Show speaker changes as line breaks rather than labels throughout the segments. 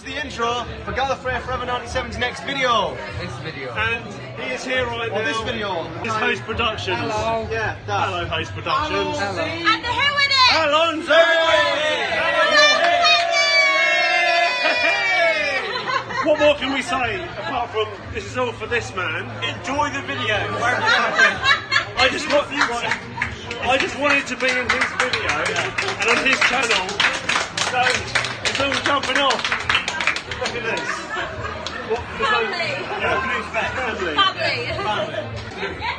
the intro for Gallifrey Forever 97's next video.
This video.
And he is here right now.
This video.
This is Host Productions.
Hello.
Yeah, that.
Hello, Host Productions.
Hello.
And the Who Addicts!
Alonso! What more can we say apart from this is all for this man?
Enjoy the video.
I just wanted to be in his video and on his channel, so it's all jumping off. Look at this. What
Family.
Family.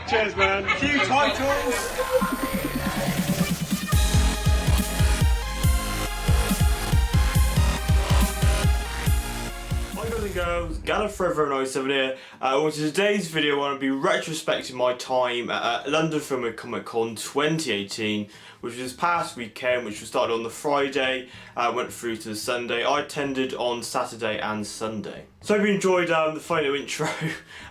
Cheers, man.
Few titles.
Girls, Gallifrey Forever 97 here. Well, today's video I want to be retrospecting my time at London Film and Comic Con 2018, which was this past weekend, which was started on the Friday, went through to the Sunday. I attended on Saturday and Sunday. So I hope you enjoyed the final intro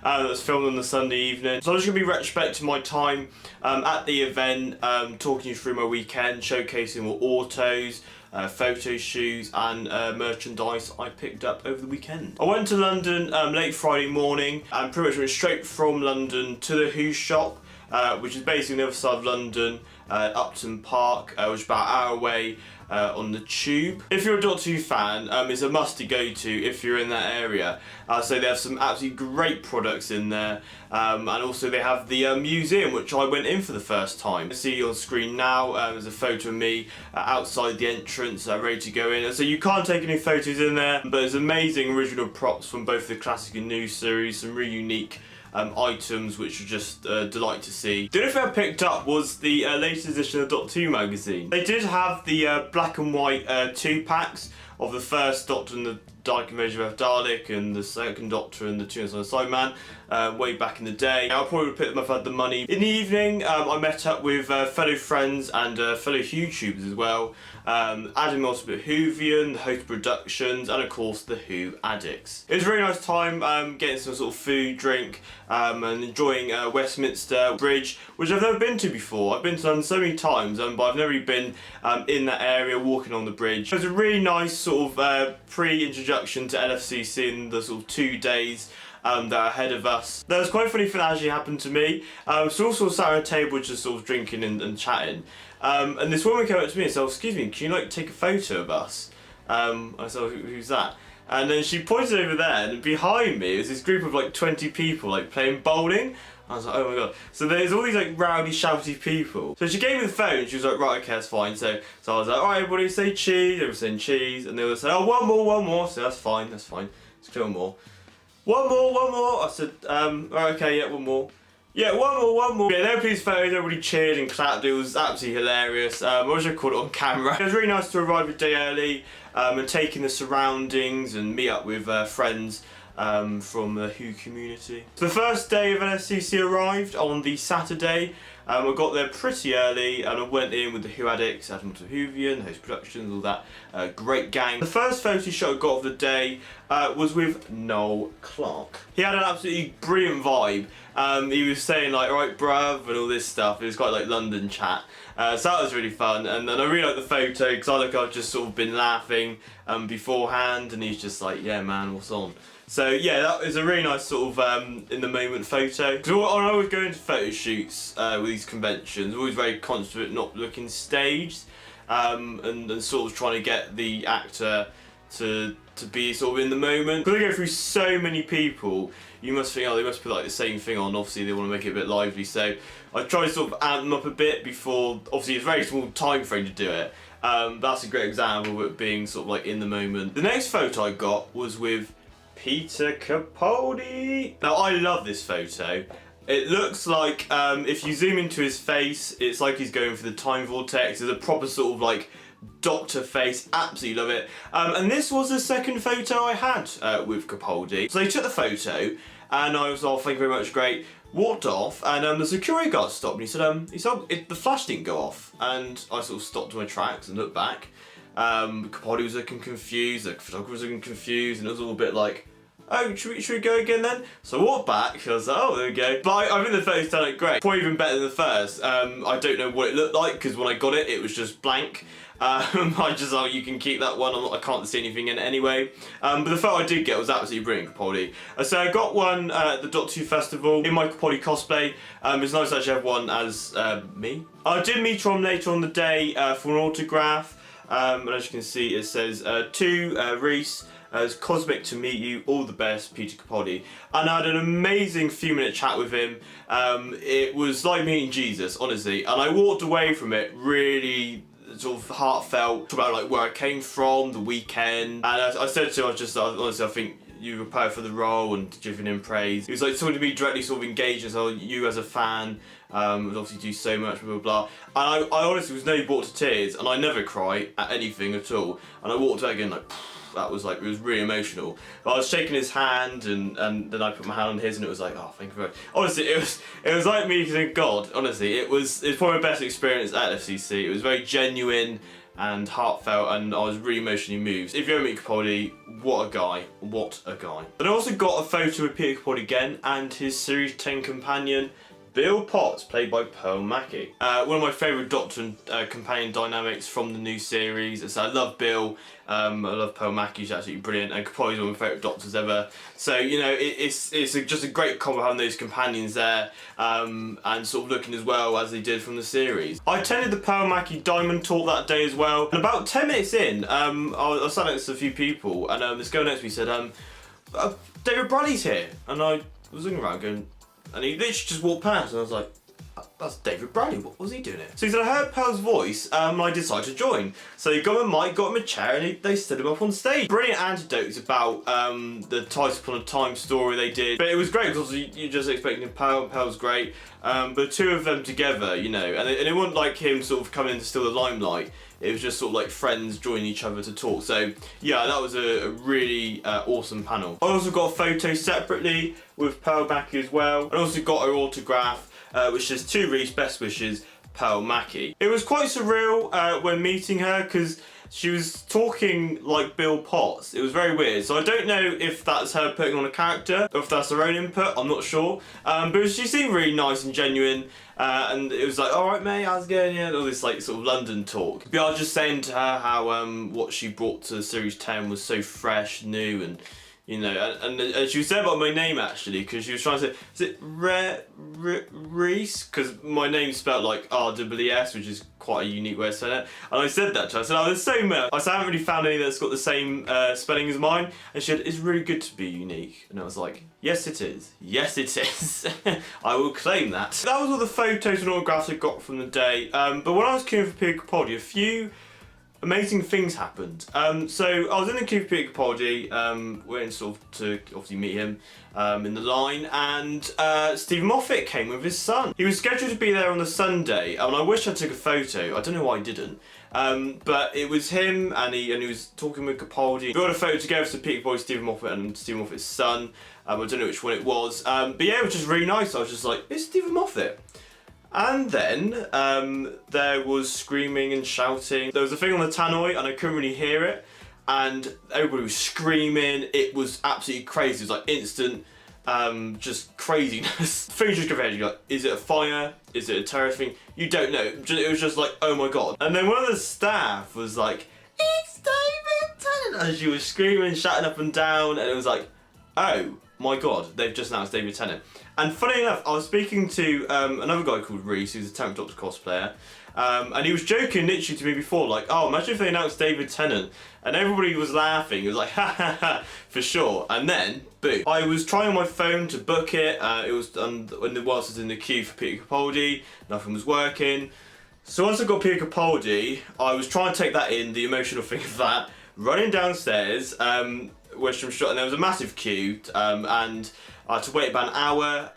that was filmed on the Sunday evening. So I'm just going to be retrospecting my time at the event, talking you through my weekend, showcasing all autos, photo shoots and merchandise I picked up over the weekend. I went to London late Friday morning and pretty much went straight from London to the Who shop, which is basically on the other side of London, Upton Park, which is about an hour away on the tube. If you're a Doctor Who fan, it's a must to go to if you're in that area. So they have some absolutely great products in there, and also they have the museum, which I went in for the first time. You see on screen now, there's a photo of me outside the entrance, ready to go in. So you can't take any photos in there, but there's amazing original props from both the classic and new series, some really unique items which are just a delight to see. The other thing I picked up was the latest edition of Doctor Who magazine. They did have the black and white 2-packs of the first Doctor and the Dark Invasion of Dalek and the second Doctor and the Two on the Sideman way back in the day. I probably would pick them up if I had the money. In the evening, I met up with fellow friends and fellow YouTubers as well. AdamTheUltimateWhovian, the Host Productions, and of course the Who Addicts. It was a really nice time getting some sort of food, drink, and enjoying Westminster Bridge, which I've never been to before. I've been to London so many times, but I've never really been in that area walking on the bridge. It was a really nice sort of pre-introduction to LFCC in the sort of 2 days that are ahead of us. There was quite a funny thing that actually happened to me. So also sat at a table just sort of drinking and chatting. And this woman came up to me and said, oh, excuse me, can you like take a photo of us? I said, who's that? And then she pointed over there, and behind me was this group of like 20 people like playing bowling. I was like, oh my god. So there's all these like rowdy, shouty people. So she gave me the phone and she was like, right, okay, that's fine. So I was like, alright, everybody say cheese. They were saying cheese. And they were saying, oh, one more. So that's fine. Let's do one more. One more. I said, alright, okay, yeah, one more. Yeah, one more. Yeah, they were pleased photos, everybody cheered and clapped. It was absolutely hilarious. I wish I caught it on camera. It was really nice to arrive a day early and take in the surroundings and meet up with friends from the Who community. So the first day of LFCC arrived on the Saturday. I got there pretty early and I went in with the Who Addicts, AdamTheUltimateWhovian, Host Productions, all that great gang. The first photo shot I got of the day was with Noel Clarke. He had an absolutely brilliant vibe. He was saying like, alright bruv, and all this stuff. It was quite like London chat. So that was really fun, and then I really liked the photo because I've just sort of been laughing beforehand, and he's just like, yeah man, what's on? So yeah, that was a really nice sort of in the moment photo. Because when I always go into photo shoots with these conventions, I'm always very conscious of it not looking staged, and sort of trying to get the actor to be sort of in the moment. Because they go through so many people, you must think, oh, they must put like the same thing on. Obviously they want to make it a bit lively, so I try to sort of amp them up a bit before. Obviously it's a very small time frame to do it. That's a great example of it being sort of like in the moment. The next photo I got was with Peter Capaldi. Now I love this photo. It looks like, if you zoom into his face, it's like he's going for the time vortex. There's a proper sort of like Doctor face, absolutely love it. And this was the second photo I had with Capaldi. So they took the photo and I was all, thank you very much, great. Walked off and the security guard stopped me. He said, the flash didn't go off. And I sort of stopped in my tracks and looked back. Capaldi was looking confused, the photographer was looking confused, and it was all a bit like, oh, should we go again then? So I walked back, I was like, oh, there we go. But I think the photos turned out great. Probably even better than the first. I don't know what it looked like, because when I got it, it was just blank. I just thought, you can keep that one, I can't see anything in it anyway. But the photo I did get was absolutely brilliant, Capaldi. So I got one at the Doctor Who Festival in my Capaldi cosplay. It's nice to actually have one as me. I did meet him later on the day for an autograph. And as you can see, it says, to Reese, it's cosmic to meet you, all the best, Peter Capaldi. And I had an amazing few-minute chat with him. It was like meeting Jesus, honestly. And I walked away from it really sort of heartfelt, about like where I came from, the weekend. And I said to him, honestly, I think you were prepared for the role and giving him praise. He was like talking to me directly, sort of engaged, and so you as a fan would obviously do so much, blah blah blah. And I honestly was nearly brought to tears, and I never cry at anything at all. And I walked out again like, that was like, it was really emotional. But I was shaking his hand, and then I put my hand on his, and it was like, oh, thank you very much. Honestly, it was like meeting God. Honestly, it was probably my best experience at FCC. It was very genuine and heartfelt, and I was really emotionally moved. If you ever meet Capaldi, what a guy, what a guy. But I also got a photo with Peter Capaldi again and his Series 10 companion, Bill Potts, played by Pearl Mackie. One of my favourite Doctor and companion dynamics from the new series. So I love Bill, I love Pearl Mackie, she's absolutely brilliant, and Capaldi's one of my favourite Doctors ever. So, you know, it's just a great combo having those companions there, and sort of looking as well as they did from the series. I attended the Pearl Mackie Diamond talk that day as well, and about 10 minutes in, I was sat next to a few people, and this girl next to me said, David Bradley's here, and I was looking around going, and he literally just walked past, and I was like, that's David Bradley, what was he doing here? So he said, I heard Pearl's voice, and I decided to join. So he got him a mic, got him a chair, and they stood him up on stage. Brilliant anecdotes about the Twice Upon a Time story they did. But it was great, because you're just expecting Pearl's great. But the two of them together, you know, and it wasn't like him sort of coming in to steal the limelight. It was just sort of like friends joining each other to talk. So yeah, that was a really awesome panel. I also got a photo separately with Pearl Mackie as well. I also got her autograph, which says, to Reese, best wishes, Pearl Mackie. It was quite surreal when meeting her, because she was talking like Bill Potts. It was very weird. So I don't know if that's her putting on a character or if that's her own input. I'm not sure. But she seemed really nice and genuine. And it was like, all right, mate, how's it going? Yeah, all this like sort of London talk. But I was just saying to her how what she brought to Series 10 was so fresh, new, and you know, and she was saying about my name actually, because she was trying to say, is it Reese? Because my name's spelled like R-E-E-S, which is quite a unique way of saying it. And I said that to her. I said, oh, there's so many. I said, I haven't really found any that's got the same spelling as mine. And she said, it's really good to be unique. And I was like, yes, it is. Yes, it is. I will claim that. That was all the photos and autographs I got from the day. But when I was queuing for Peter Capaldi, a few amazing things happened. So I was in the queue for Peter Capaldi, waiting sort of to obviously meet him in the line, and Stephen Moffat came with his son. He was scheduled to be there on the Sunday, and I wish I took a photo. I don't know why I didn't. But it was him, and he was talking with Capaldi. We got a photo together, so Peter Capaldi, Stephen Moffat, and Stephen Moffat's son. I don't know which one it was. But yeah, it was just really nice. I was just like, it's Stephen Moffat. And then there was screaming and shouting. There was a thing on the tannoy and I couldn't really hear it. And everybody was screaming. It was absolutely crazy. It was like instant, just craziness. Things just go ahead. You're like, is it a fire? Is it a terrorist thing? You don't know. It was just like, oh my God. And then one of the staff was like, it's David Tennant. As she was screaming, shouting up and down. And it was like, oh my God, they've just announced David Tennant. And funny enough, I was speaking to another guy called Reese, who's a 10th Doctor cosplayer, and he was joking literally to me before, like, oh, imagine if they announced David Tennant. And everybody was laughing. It was like, ha ha ha, for sure. And then, boom. I was trying on my phone to book it. It was whilst I was in the queue for Peter Capaldi, nothing was working. So once I got Peter Capaldi, I was trying to take that in, the emotional thing of that, running downstairs, Western Shot, and there was a massive queue, and I had to wait about an hour,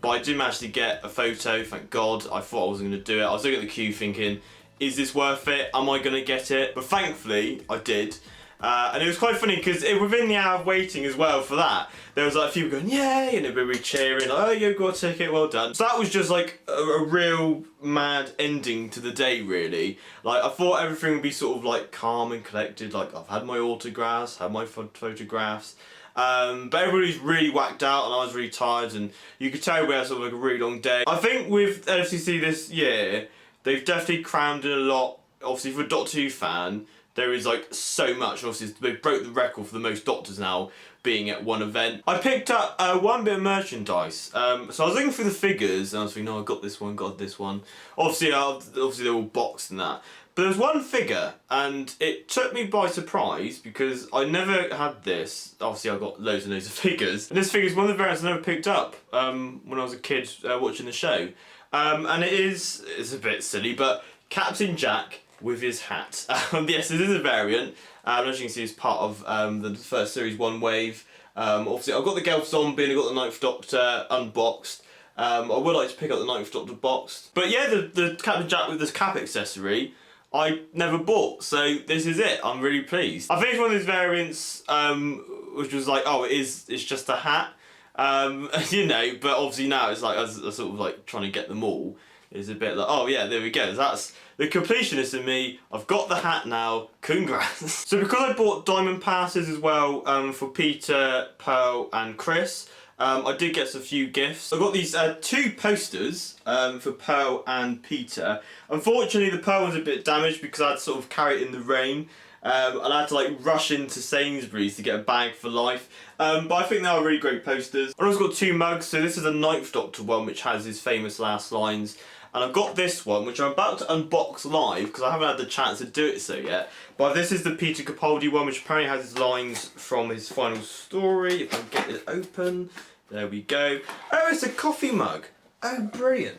but I did manage to get a photo, thank God. I thought I wasn't going to do it. I was looking at the queue thinking, is this worth it? Am I going to get it? But thankfully, I did. And it was quite funny because within the hour of waiting as well for that, there was like a few going, yay, and everybody cheering, like, oh, you got a ticket, well done. So that was just like a real mad ending to the day, really. Like, I thought everything would be sort of like calm and collected, like I've had my autographs, had my photographs. But everybody's really whacked out and I was really tired, and you could tell we had sort of like a really long day. I think with LFCC this year, they've definitely crammed in a lot. Obviously for a Doctor Who fan, there is like so much. Obviously they broke the record for the most Doctors now being at one event. I picked up one bit of merchandise. So I was looking through the figures and I was thinking, no, I got this one. Obviously they're all boxed and that. But there's one figure, and it took me by surprise because I never had this. Obviously, I got loads and loads of figures. And this figure is one of the variants I never picked up when I was a kid watching the show. And it's a bit silly, but Captain Jack with his hat. Yes, it is a variant. As you can see, it's part of the first Series 1 wave. Obviously, I've got the Gelf Zombie and I've got the Ninth Doctor unboxed. I would like to pick up the Ninth Doctor boxed. But yeah, the Captain Jack with this cap accessory, I never bought, so this is it. I'm really pleased. I think it's one of those variants which was like, oh, it's just a hat, you know, but obviously now it's like, I was sort of like trying to get them all. It's a bit like, oh yeah, there we go. That's the completionist in me. I've got the hat now. Congrats. So because I bought diamond passes as well for Peter, Pearl and Chris, I did get a few gifts. I got these 2 posters for Pearl and Peter. Unfortunately, the Pearl one's a bit damaged because I had to sort of carry it in the rain. And I had to like rush into Sainsbury's to get a bag for life. But I think they are really great posters. I also got 2 mugs. So this is a Ninth Doctor one, which has his famous last lines. And I've got this one, which I'm about to unbox live because I haven't had the chance to do it so yet. But this is the Peter Capaldi one, which apparently has his lines from his final story. If I can get it open. There we go. Oh, it's a coffee mug. Oh, brilliant.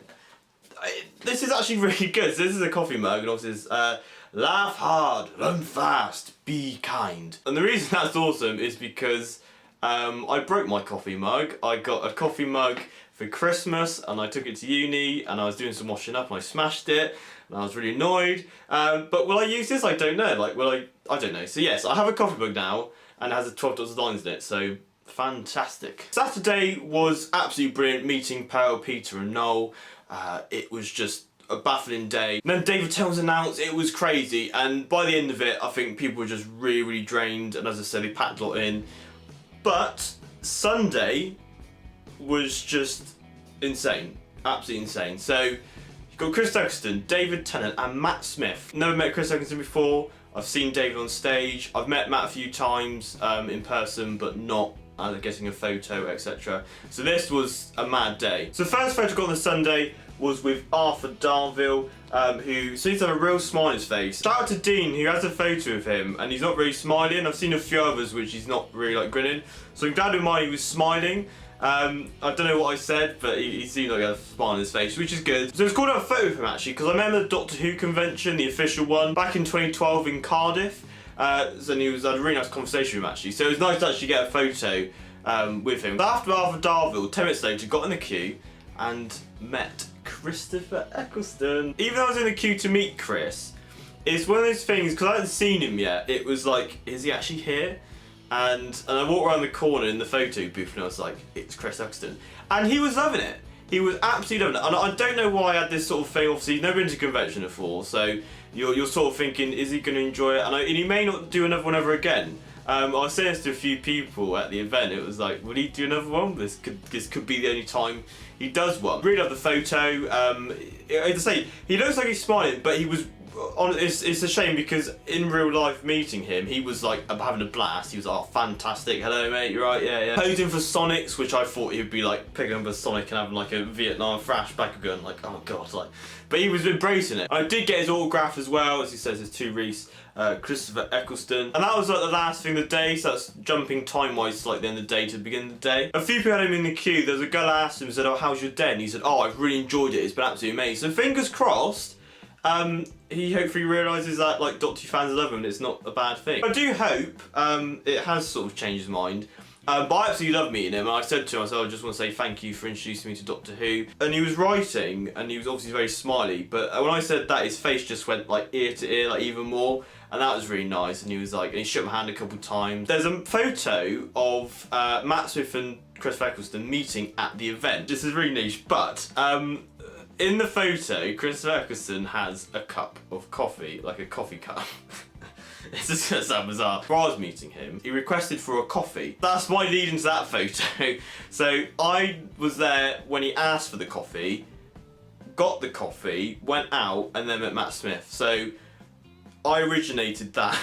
This is actually really good. So this is a coffee mug, and obviously it's laugh hard, run fast, be kind. And the reason that's awesome is because I broke my coffee mug. I got a coffee mug for Christmas and I took it to uni and I was doing some washing up and I smashed it and I was really annoyed. But will I use this? I don't know. Like, I don't know. So yes, I have a coffee mug now and it has a 12 Doctors lines in it, so fantastic. Saturday was absolutely brilliant meeting Pearl, Peter and Noel. It was just a baffling day. And then David Tennant was announced. It was crazy, and by the end of it I think people were just really drained, and as I said, they packed a lot in. But Sunday was just insane, absolutely insane. So you've got Chris Eccleston, David Tennant and Matt Smith. Never met Chris Eccleston before. I've seen David on stage. I've met Matt a few times in person, but not getting a photo, etc. So this was a mad day. So the first photo I got on the Sunday was with Arthur Darvill, who seems to have a real smile on his face. Shout out to Dean, who has a photo of him, and he's not really smiling. I've seen a few others which he's not really like grinning. So I'm glad with mine he was smiling. I don't know what I said, but he seemed like he had a smile on his face, which is good. So it's called out a photo of him actually, because I remember the Doctor Who convention, the official one, back in 2012 in Cardiff. And he had a really nice conversation with him actually. So it was nice to actually get a photo with him. But after Arthur Darvill, 10 minutes later, got in the queue and met Christopher Eccleston. Even though I was in the queue to meet Chris, it's one of those things, because I hadn't seen him yet, it was like, is he actually here? And I walked around the corner in the photo booth and I was like, it's Chris Eccleston. And he was loving it. He was absolutely loving it. And I don't know why I had this sort of thing. Obviously, he's never been to a convention before, so you're sort of thinking, is he going to enjoy it? And he may not do another one ever again. I was saying this to a few people at the event. It was like, will he do another one? This could be the only time he does one. Really love the photo. As I say, he looks like he's smiling, but he was. It's a shame because in real life meeting him, he was like having a blast. He was like, oh, fantastic, hello mate, you're right, yeah. Posing for Sonics, which I thought he'd be like picking up a Sonic and having like a Vietnam flashback again, like, oh god, like. But he was embracing it. I did get his autograph as well, as he says, his to Reese, Christopher Eccleston. And that was like the last thing of the day, so that's jumping time-wise to like the end of the day to the beginning of the day. A few people had him in the queue. There was a girl asked him, said, oh, how's your day? And he said, oh, I've really enjoyed it, it's been absolutely amazing. So fingers crossed, he hopefully realises that like Doctor Who fans love him and it's not a bad thing. I do hope it has sort of changed his mind. But I absolutely love meeting him, and I said to him, I just want to say thank you for introducing me to Doctor Who. And he was writing, and he was obviously very smiley, but when I said that, his face just went like ear to ear, like even more, and that was really nice. And he was like, and he shook my hand a couple times. There's a photo of Matt Smith and Christopher Eccleston meeting at the event. This is really niche, but in the photo, Christopher Eccleston has a cup of coffee, like a coffee cup. It's just gonna sound bizarre. Before I was meeting him, he requested for a coffee. That's my lead into that photo. So I was there when he asked for the coffee, got the coffee, went out, and then met Matt Smith. So I originated that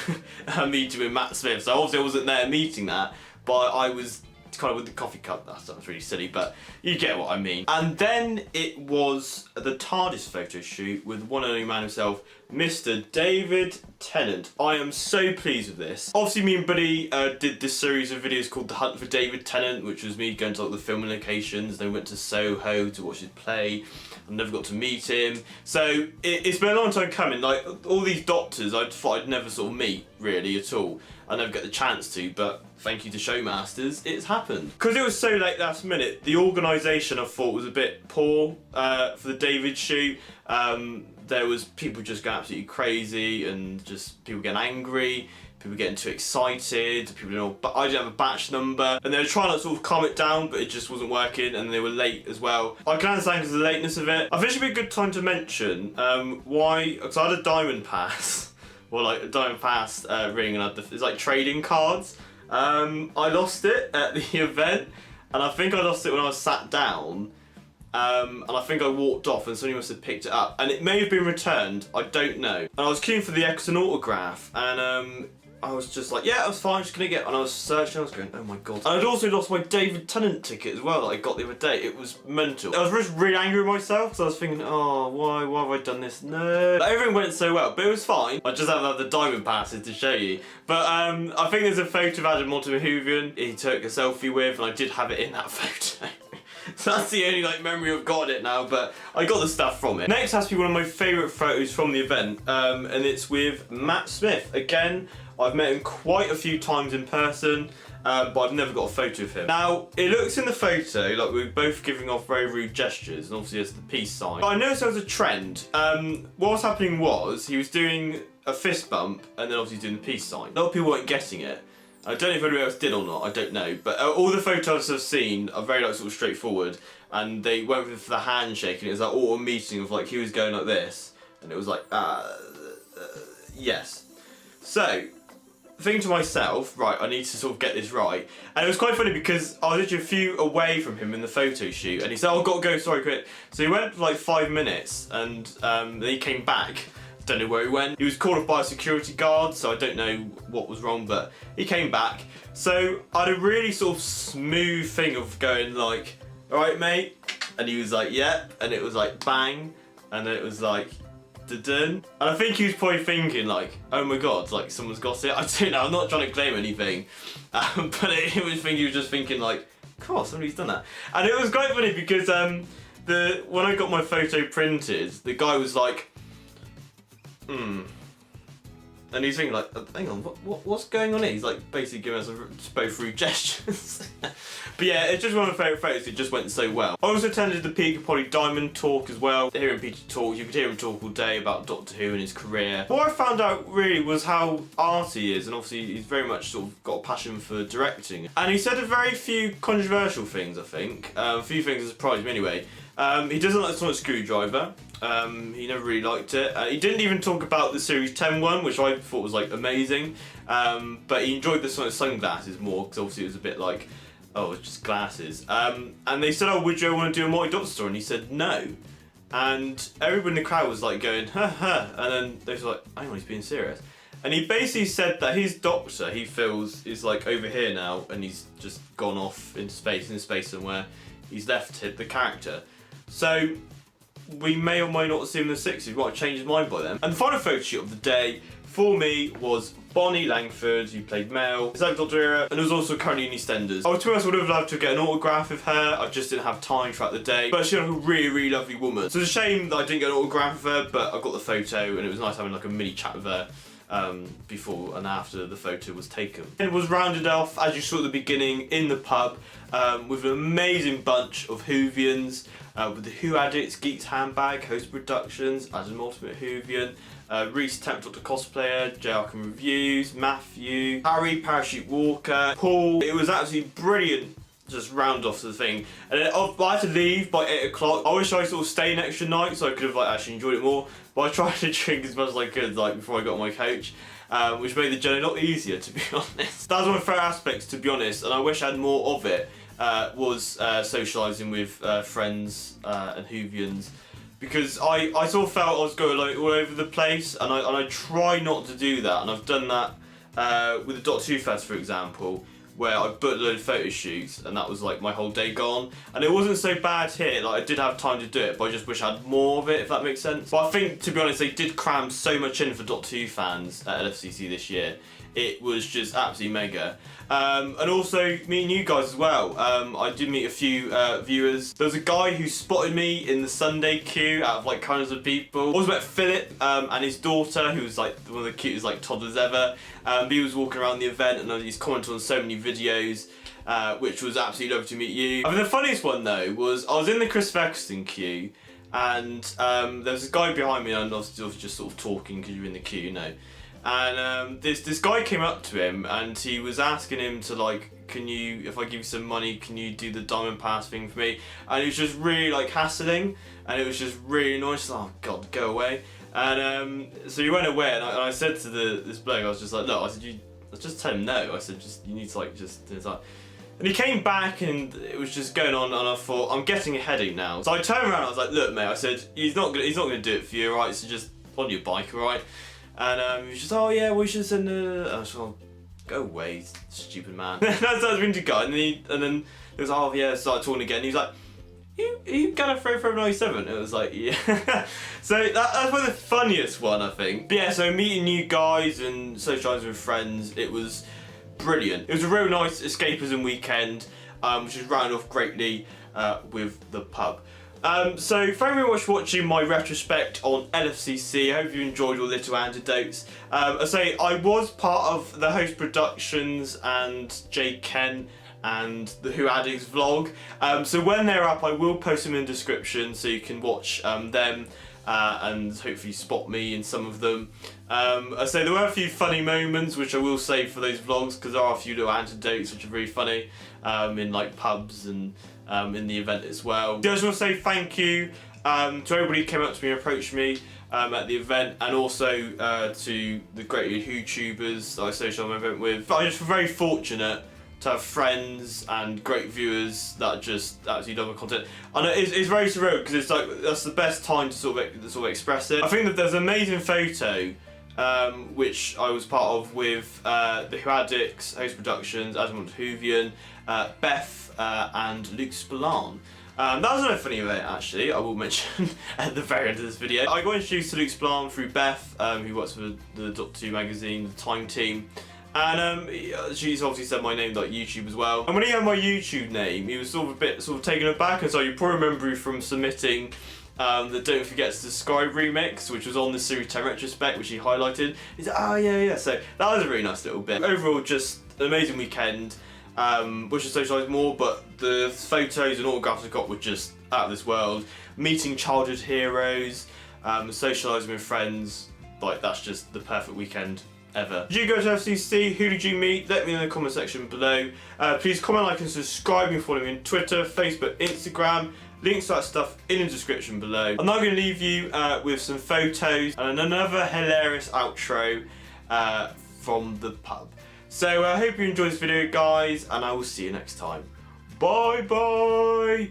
meeting with Matt Smith. So obviously I wasn't there meeting that, but I was kind of with the coffee cup. That sounds really silly, but you get what I mean. And then it was the TARDIS photo shoot with one and only man himself, Mr. David Tennant. I am so pleased with this. Obviously me and Buddy did this series of videos called The Hunt for David Tennant, which was me going to like the filming locations. Then we went to Soho to watch his play. I never got to meet him. So it's been a long time coming. Like all these doctors I thought I'd never sort of meet really at all. I never get the chance to, but thank you to Showmasters, it's happened. Because it was so late last minute, the organisation I thought was a bit poor for the David shoot. There was people just going absolutely crazy and just people getting angry, people getting too excited, people didn't know, but I didn't have a batch number, and they were trying to sort of calm it down, but it just wasn't working, and they were late as well. I can understand because of the lateness of it. I think it should be a good time to mention why, because I had a diamond pass, or like a diamond pass ring, and it's like trading cards. I lost it at the event, and I think I lost it when I was sat down. And I think I walked off and somebody must have picked it up. And it may have been returned, I don't know. And I was queuing for the Eccleston autograph, and I was just like, yeah, I was fine, just gonna get, and I was searching, I was going, oh my god. And I'd also lost my David Tennant ticket as well that I got the other day. It was mental. I was just really angry with myself, because I was thinking, oh, why have I done this? No. Like, everything went so well, but it was fine. I just have the diamond passes to show you. But I think there's a photo of AdamTheUltimateWhovian he took a selfie with, and I did have it in that photo. So that's the only like memory I've got of it now, but I got the stuff from it. Next has to be one of my favourite photos from the event, and it's with Matt Smith. Again, I've met him quite a few times in person, but I've never got a photo of him. Now, it looks in the photo like we're both giving off very rude gestures, and obviously there's the peace sign. But I noticed there was a trend. What was happening was, he was doing a fist bump, and then obviously doing the peace sign. A lot of people weren't getting it. I don't know if anyone else did or not, I don't know, but all the photos I've seen are very like sort of straightforward, and they went for the handshake, and it was like all a meeting of like he was going like this, and it was like yes. So thinking to myself, right, I need to sort of get this right, and it was quite funny because I was actually a few away from him in the photo shoot, and he said, oh, I've got to go, sorry, quit. So he went for like 5 minutes, and then he came back. Don't know where he went. He was called off by a security guard, so I don't know what was wrong, but he came back. So I had a really sort of smooth thing of going like, all right, mate, and he was like, yeah, and it was like bang, and then it was like da-dun. And I think he was probably thinking like, oh my god, like someone's got it. I don't know, I'm not trying to claim anything, but he was just thinking like, cool, somebody's done that. And it was quite funny because when I got my photo printed, the guy was like, and he's thinking like, hang on, what's going on here? He's like basically giving us both rude gestures. But yeah, it's just one of my favourite photos, it just went so well. I also attended the Peter Capaldi Diamond talk as well. Hearing Peter talk, you could hear him talk all day about Doctor Who and his career. What I found out really was how arty he is, and obviously he's very much sort of got a passion for directing. And he said a very few controversial things, I think. A few things that surprised me anyway. He doesn't like the Sonic Screwdriver. He never really liked it. He didn't even talk about the Series 10 one, which I thought was like amazing. But he enjoyed the Sonic sunglasses more, because obviously it was a bit like, oh, it's just glasses. And they said, oh, would you want to do a multi-doctor story? And he said no. And everyone in the crowd was like going, ha ha. And then they were like, hang on, he's being serious. And he basically said that his doctor, he feels, is like over here now, and he's just gone off into space somewhere. He's left the character. So we may or may not see him in the 60s. We've got to change his mind by then. And the final photo shoot of the day for me was Bonnie Langford, who played Mel, Zack Doctor Era, and was also currently in EastEnders. I, to be honest, would have loved to get an autograph of her. I just didn't have time throughout the day. But she's like a really, really lovely woman. So it's a shame that I didn't get an autograph of her, but I got the photo, and it was nice having like a mini chat with her. before and after the photo was taken. It was rounded off, as you saw at the beginning, in the pub with an amazing bunch of Whovians, with the Who Addicts, Geeks Handbag, Host Productions, AdamTheUltimateWhovian, Reese, Tennant Dr. Cosplayer, J. Arkham Reviews, Matthew, Harry, Parachute Walker, Paul. It was absolutely brilliant. Just round off to the thing, and then I had to leave by 8 o'clock. I wish I sort of stayed an extra night so I could have like actually enjoyed it more, but I tried to drink as much as I could like before I got on my coach, which made the journey a lot easier, to be honest. That was one of my favourite aspects, to be honest, and I wish I had more of it, was socialising with friends and Whovians, because I sort of felt I was going like all over the place, and I try not to do that, and I've done that with the Doctor Who Fest, for example, where I booked a load of photo shoots, and that was like my whole day gone. And it wasn't so bad here, like I did have time to do it, but I just wish I had more of it, if that makes sense. But I think, to be honest, they did cram so much in for Doctor Who fans at LFCC this year. It was just absolutely mega. And also meeting you guys as well. I did meet a few viewers. There was a guy who spotted me in the Sunday queue out of like hundreds of people. I also met Philip and his daughter, who was like one of the cutest like toddlers ever. He was walking around the event and he's commented on so many videos, which was absolutely lovely to meet you. I mean, the funniest one though was I was in the Christopher Eccelston queue, and there was this guy behind me, and I was just sort of talking because you're in the queue, you know. And this guy came up to him and he was asking him to like, can you, if I give you some money, can you do the diamond pass thing for me? And he was just really like hassling, and it was just really annoying. Just like, oh god, go away. And so he went away, and I said to this bloke, I was just like, look, I said, just tell him no. I said, just you need to like just. And he came back and it was just going on, and I thought, I'm getting a headache now. So I turned around and I was like, look mate, I said, he's not gonna do it for you, alright? So just on your bike, alright? And he was just, oh yeah, we should send I was like, go away, stupid man. That's really good guy. And then it was, oh yeah, started talking again. He was like, you gonna throw for 97? It was like, yeah. So that's one of the funniest one, I think. But yeah, so meeting you guys and socialising with friends, it was brilliant. It was a real nice escapism weekend, which was rounded off greatly with the pub. So thank you very much for watching my retrospect on LFCC. I hope you enjoyed your little anecdotes. I say I was part of the Host Productions and J. Ken and the Who Addicts vlog. So when they're up, I will post them in the description so you can watch them and hopefully spot me in some of them. I say there were a few funny moments which I will save for those vlogs, because there are a few little anecdotes which are really funny in like pubs and in the event as well. I just want to say thank you to everybody who came up to me and approached me at the event, and also to the great YouTubers that I socialised my event with. I just feel very fortunate to have friends and great viewers that just absolutely love my content. And it's very surreal, because it's like that's the best time to sort of express it. I think that there's an amazing photo which I was part of with the Who Addicts, Host Productions, AdamTheUltimateWhovian, Beth and Luke Spillane. That was another funny event actually, I will mention at the very end of this video. I got introduced to Luke Spillane through Beth, who works for the Doctor Who magazine, the Time team. And she's obviously said my name like YouTube as well. And when he had my YouTube name, he was sort of taken aback. And so you probably remember me from submitting the Don't Forget to Subscribe remix, which was on the Series 10 Retrospect, which he highlighted. He's like, oh yeah. So that was a really nice little bit. Overall, just an amazing weekend. Wish to socialise more, but the photos and autographs I got were just out of this world. Meeting childhood heroes, socialising with friends, like that's just the perfect weekend ever. Did you go to FCC? Who did you meet? Let me know in the comment section below. Please comment, like and subscribe, and follow me on Twitter, Facebook, Instagram. Links to that stuff in the description below. I'm now going to leave you with some photos and another hilarious outro from the pub. So I hope you enjoyed this video guys, and I will see you next time. Bye bye!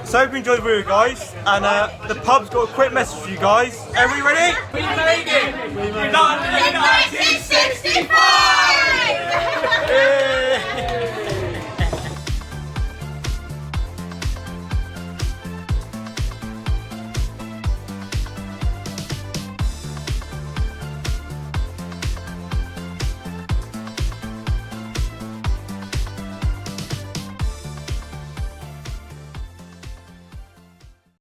So hope you enjoyed the video, guys. And the pub's got a quick message for you guys. Are we ready?
We made it! We done it in 1965!